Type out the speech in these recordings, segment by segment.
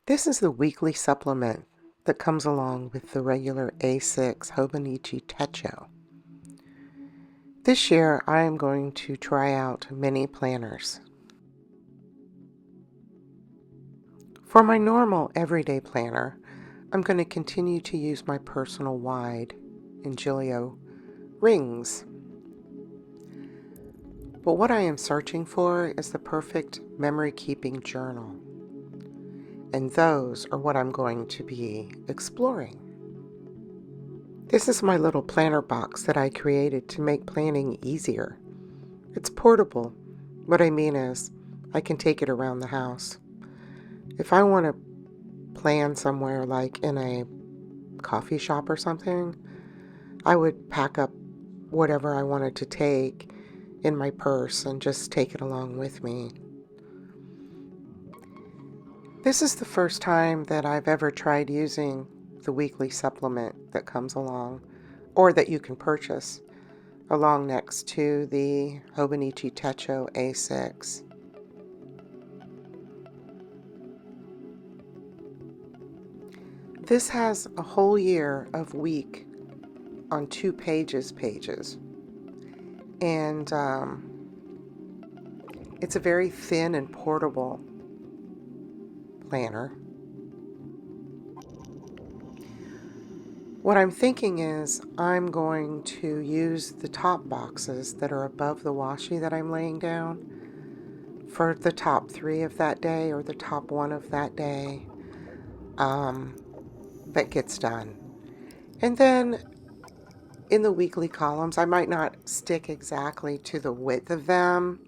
This is the weekly supplement that comes along with the regular A6 Hobonichi Techo. This year I am going to try out mini planners. For my normal everyday planner, I'm going to continue to use my personal wide EngerGel rings. But what I am searching for is the perfect memory keeping journal. And those are what I'm going to be exploring. This is my little planner box that I created to make planning easier. It's portable. What I mean is, I can take it around the house. If I want to plan somewhere like in a coffee shop or something, I would pack up whatever I wanted to take in my purse and just take it along with me. This is the first time that I've ever tried using the weekly supplement that comes along, or that you can purchase along next to the Hobonichi Techo A6. This has a whole year of week on 2 pages, and it's a very thin and portable planner. What I'm thinking is I'm going to use the top boxes that are above the washi that I'm laying down for the top 3 of that day, or the top 1 of that day that gets done. And then in the weekly columns, I might not stick exactly to the width of them.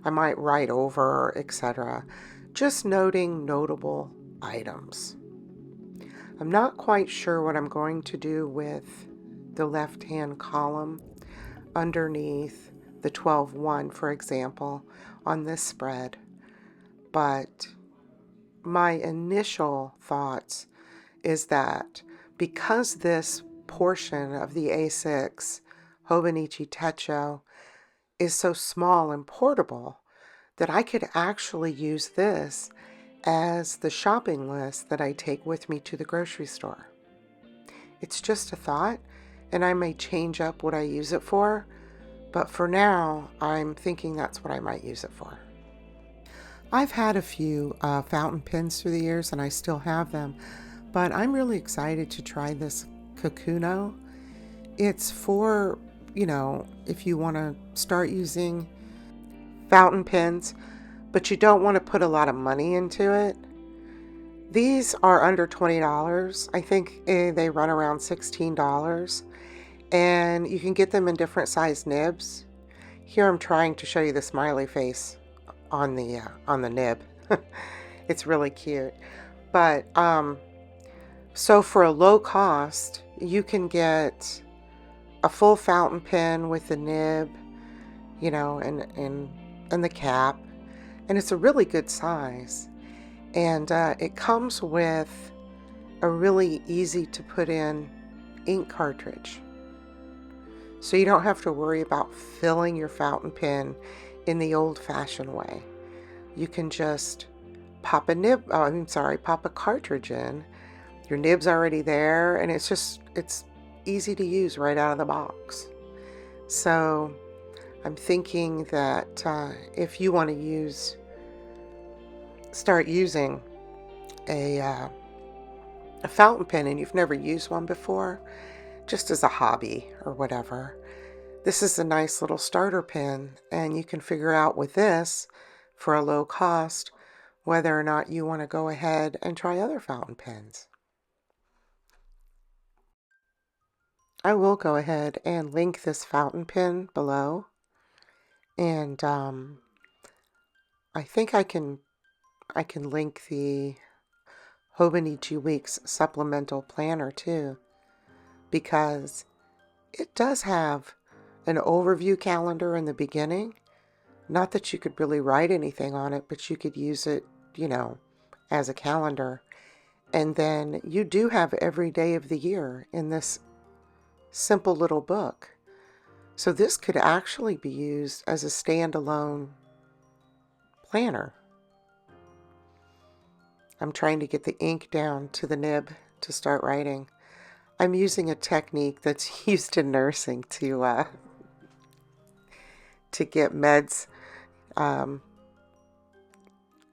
I might write over, etc. Just noting notable items. I'm not quite sure what I'm going to do with the left-hand column underneath the 12-1, for example, on this spread. But my initial thoughts is that because this portion of the A6 Hobonichi Techo is so small and portable, that I could actually use this as the shopping list that I take with me to the grocery store. It's just a thought, and I may change up what I use it for, but for now, I'm thinking that's what I might use it for. I've had a few fountain pens through the years, and I still have them, but I'm really excited to try this Kakuno. It's for, if you want to start using fountain pens, but you don't want to put a lot of money into it. These are under $20. I think they run around $16, and you can get them in different size nibs. Here I'm trying to show you the smiley face on the nib. It's really cute. But so for a low cost, you can get a full fountain pen with the nib, and the cap, and it's a really good size. And it comes with a really easy to put in ink cartridge. So you don't have to worry about filling your fountain pen in the old-fashioned way. You can just pop a cartridge in. Your nib's already there, and it's easy to use right out of the box. So I'm thinking that if you want to start using a fountain pen and you've never used one before, just as a hobby or whatever, this is a nice little starter pen, and you can figure out with this for a low cost whether or not you want to go ahead and try other fountain pens. I will go ahead and link this fountain pen below, and I think I can link the Hobonichi Weeks supplemental planner too, because it does have an overview calendar in the beginning. Not that you could really write anything on it, but you could use it, as a calendar. And then you do have every day of the year in this simple little book. So this could actually be used as a standalone planner. I'm trying to get the ink down to the nib to start writing. I'm using a technique that's used in nursing to get meds.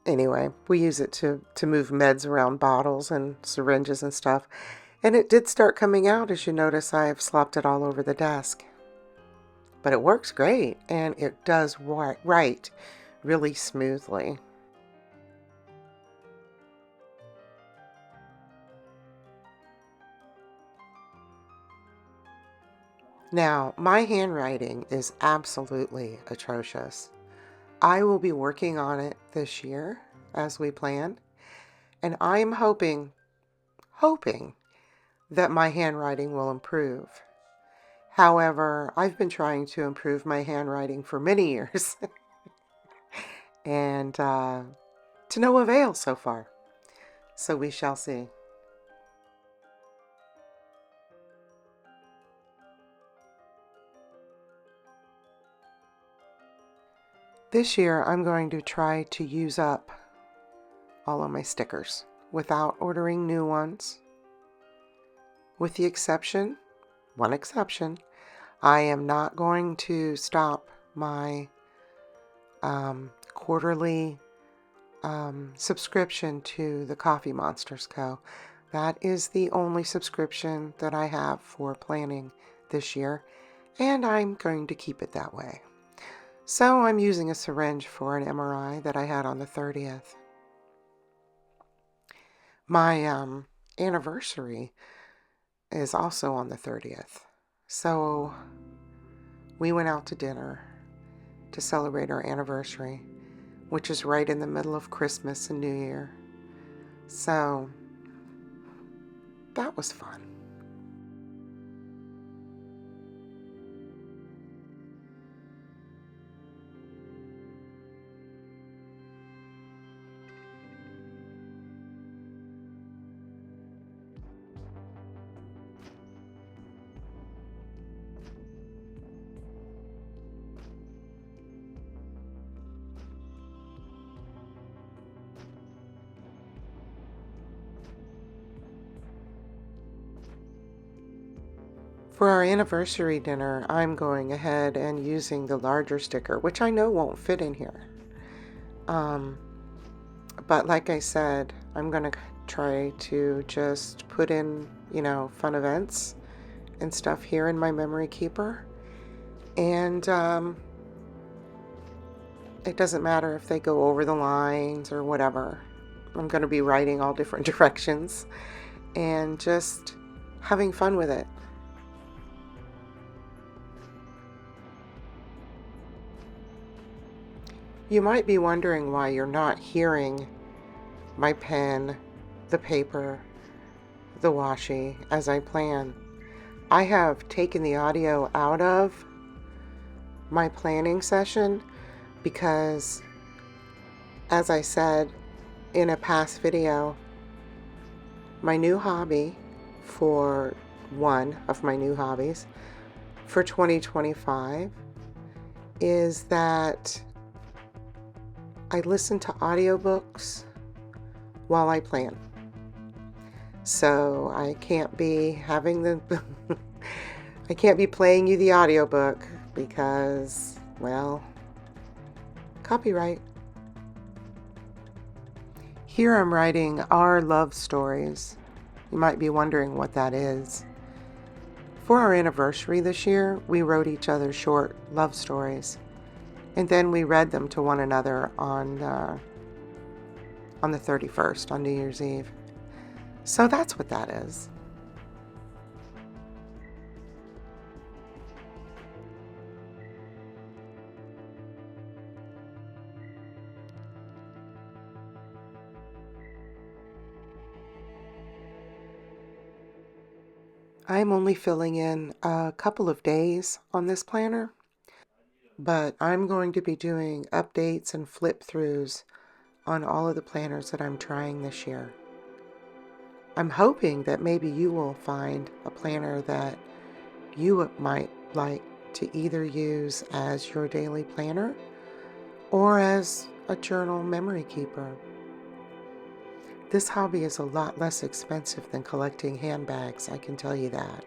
Anyway, we use it to move meds around bottles and syringes and stuff. And it did start coming out. As you notice, I have slopped it all over the desk. But it works great, and it does write really smoothly. Now, my handwriting is absolutely atrocious. I will be working on it this year as we plan, and I'm hoping that my handwriting will improve. However, I've been trying to improve my handwriting for many years, and to no avail so far. So we shall see. This year, I'm going to try to use up all of my stickers without ordering new ones. With the exception, one exception, I am not going to stop my quarterly subscription to the Coffee Monsters Co. That is the only subscription that I have for planning this year, and I'm going to keep it that way. So I'm using a syringe for an MRI that I had on the 30th. My anniversary is also on the 30th. So we went out to dinner to celebrate our anniversary, which is right in the middle of Christmas and New Year. So that was fun. For our anniversary dinner, I'm going ahead and using the larger sticker, which I know won't fit in here. But like I said, I'm going to try to just put in, fun events and stuff here in my memory keeper. And it doesn't matter if they go over the lines or whatever. I'm going to be writing all different directions and just having fun with it. You might be wondering why you're not hearing my pen, the paper, the washi as I plan. I have taken the audio out of my planning session because, as I said in a past video, my new hobby for one of my new hobbies for 2025 is that I listen to audiobooks while I plan. So I can't be having I can't be playing you the audiobook because, well, copyright. Here I'm writing our love stories. You might be wondering what that is. For our anniversary this year, we wrote each other short love stories, and then we read them to one another on the 31st, on New Year's Eve. So that's what that is. I'm only filling in a couple of days on this planner, but I'm going to be doing updates and flip throughs on all of the planners that I'm trying this year. I'm hoping that maybe you will find a planner that you might like to either use as your daily planner or as a journal memory keeper. This hobby is a lot less expensive than collecting handbags, I can tell you that.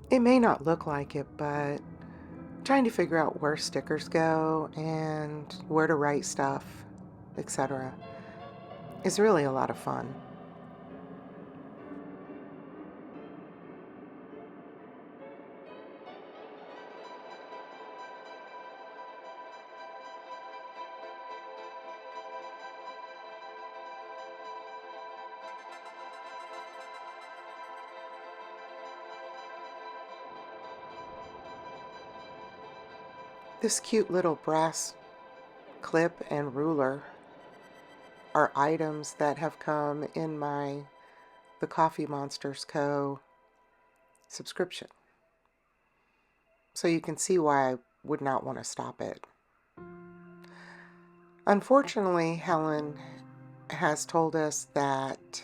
It may not look like it, but trying to figure out where stickers go and where to write stuff, etc., is really a lot of fun. This cute little brass clip and ruler are items that have come in my The Coffee Monsters Co. subscription. So you can see why I would not want to stop it. Unfortunately, Helen has told us that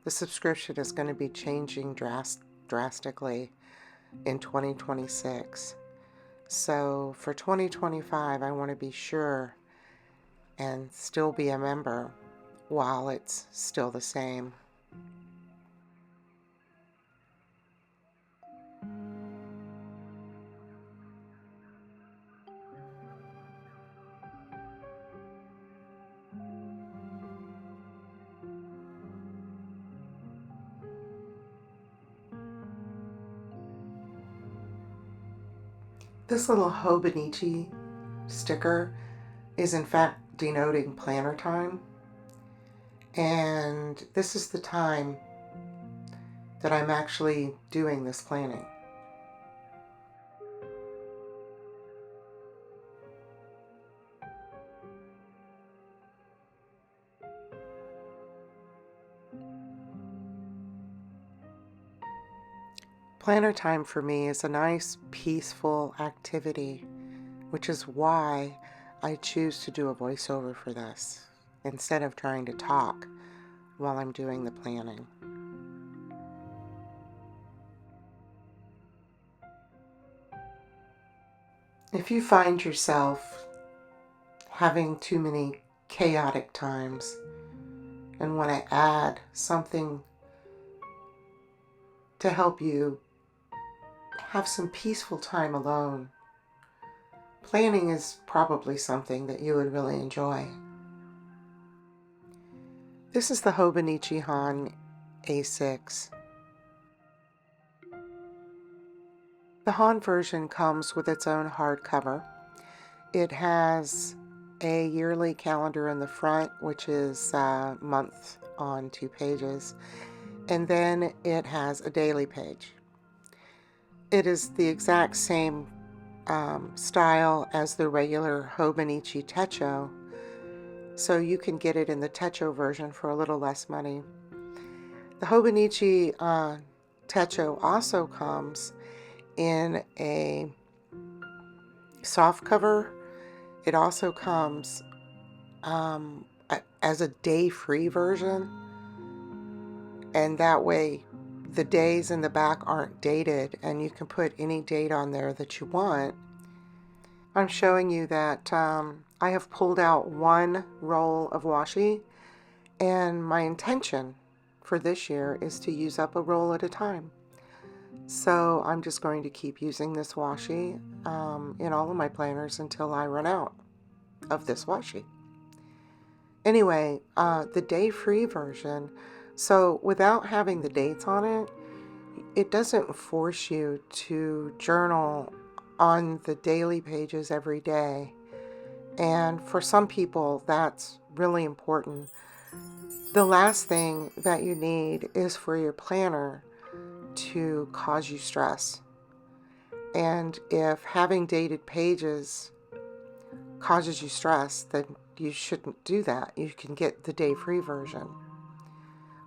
the subscription is going to be changing drastically in 2026. So for 2025, I want to be sure and still be a member while it's still the same. This little Hobonichi sticker is in fact denoting planner time, and this is the time that I'm actually doing this planning. Planner time for me is a nice, peaceful activity, which is why I choose to do a voiceover for this instead of trying to talk while I'm doing the planning. If you find yourself having too many chaotic times and want to add something to help you have some peaceful time alone, planning is probably something that you would really enjoy. This is the Hobonichi Han A6. The Han version comes with its own hardcover. It has a yearly calendar in the front, which is a month on 2 pages, and then it has a daily page. It is the exact same style as the regular Hobonichi Techo, so you can get it in the Techo version for a little less money. The Hobonichi Techo also comes in a soft cover. It also comes as a day-free version, and that way the days in the back aren't dated and you can put any date on there that you want. I'm showing you that I have pulled out one roll of washi, and my intention for this year is to use up a roll at a time. So I'm just going to keep using this washi in all of my planners until I run out of this washi. Anyway, the day-free version, so without having the dates on it, it doesn't force you to journal on the daily pages every day. And for some people, that's really important. The last thing that you need is for your planner to cause you stress. And if having dated pages causes you stress, then you shouldn't do that. You can get the day-free version.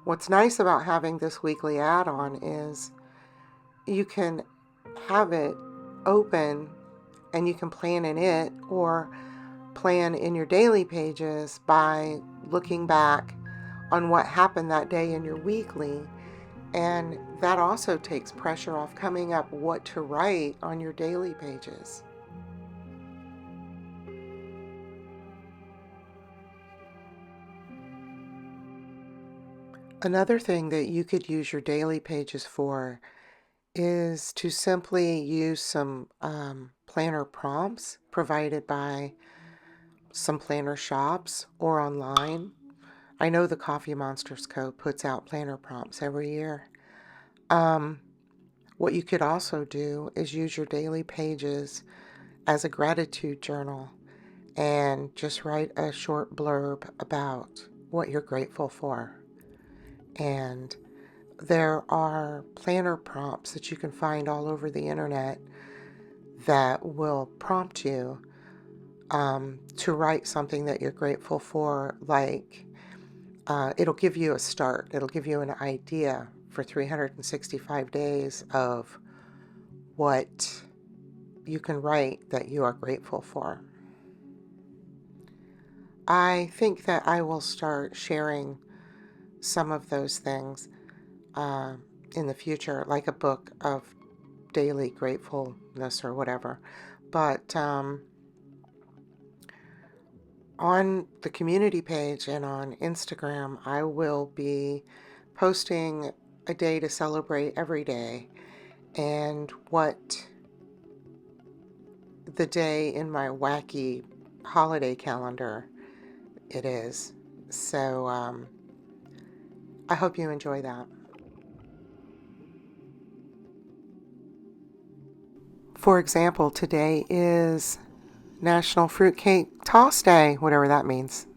What's nice about having this weekly add-on is you can have it open and you can plan in it or plan in your daily pages by looking back on what happened that day in your weekly. And that also takes pressure off coming up what to write on your daily pages. Another thing that you could use your daily pages for is to simply use some planner prompts provided by some planner shops or online. I know the Coffee Monsters Co. puts out planner prompts every year. What you could also do is use your daily pages as a gratitude journal and just write a short blurb about what you're grateful for. And there are planner prompts that you can find all over the internet that will prompt you to write something that you're grateful for. Like it'll give you a start, it'll give you an idea for 365 days of what you can write that you are grateful for. I think that I will start sharing some of those things in the future, like a book of daily gratefulness or whatever. But on the community page and on Instagram, I will be posting a day to celebrate every day and what the day in my wacky holiday calendar it is. So I hope you enjoy that. For example, today is National Fruitcake Toss Day, whatever that means.